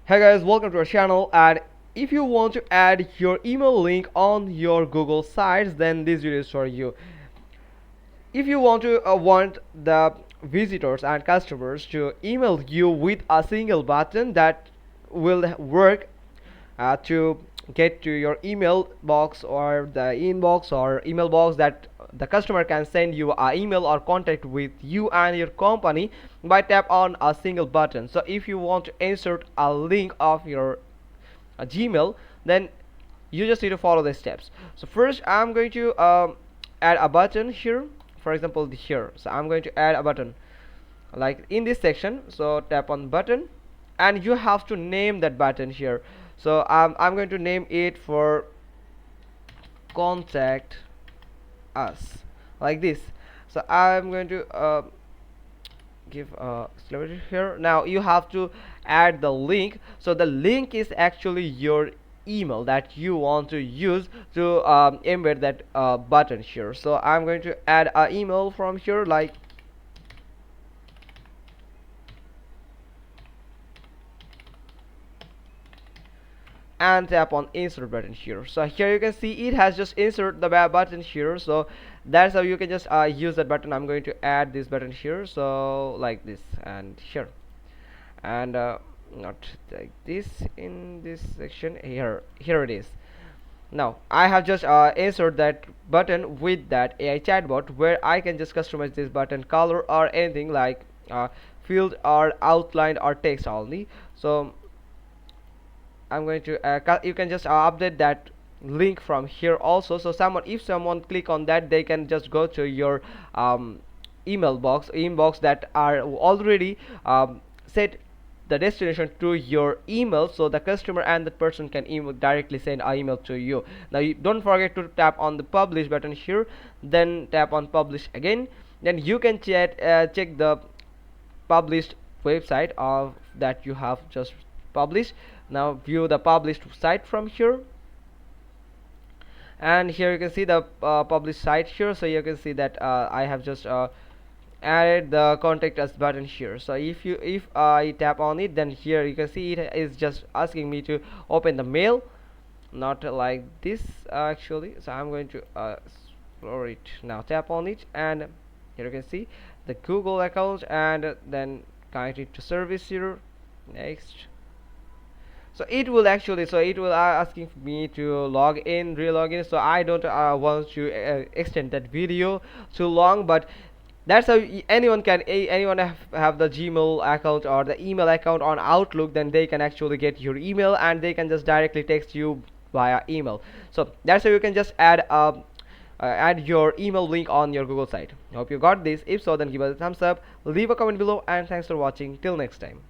Hey guys, welcome to our channel. And if you want to add your email link on your Google sites, then this video is for you. If you want the visitors and customers to email you with a single button that will work to get to your email box or the inbox or email box, that the customer can send you an email or contact with you and your company by tap on a single button. So if you want to insert a link of your Gmail, then you just need to follow the steps. So first I'm going to add a button here, for example here. So I'm going to add a button like in this section. So tap on button and you have to name that button here. So I'm going to name it for contact us, like this. So I'm going to give a exclamation here. Now you have to add the link. So the link is actually your email that you want to use to embed that button here. So I'm going to add an email from here, like and tap on insert button here. So here you can see it has just insert the button here. So that's how you can just use that button. I'm going to add this button here, so like this and here, and not like this in this section here it is. Now I have just insert that button with that AI chatbot, where I can just customize this button color or anything like field or outline or text only. So I'm going to you can just update that link from here also. So if someone click on that, they can just go to your email box inbox that are already set the destination to your email, so the customer and the person can email directly send an email to you. Now you don't forget to tap on the publish button here, then tap on publish again. Then you can check the published website of that you have just published. Now view the published site from here, and here you can see the published site here. So you can see that I have just added the contact us button here. So if I tap on it, then here you can see it is just asking me to open the mail, not like this actually. So I'm going to explore it now. Tap on it, and here you can see the Google account, and then connect it to service here. Next. So it will actually, so it will asking me to log in, re-log in. So I don't want to extend that video too long, but that's how anyone can anyone have the Gmail account or the email account on Outlook, then they can actually get your email and they can just directly text you via email. So that's how you can just add your email link on your Google site. Hope you got this. If so, then give us a thumbs up, leave a comment below, and thanks for watching. Till next time.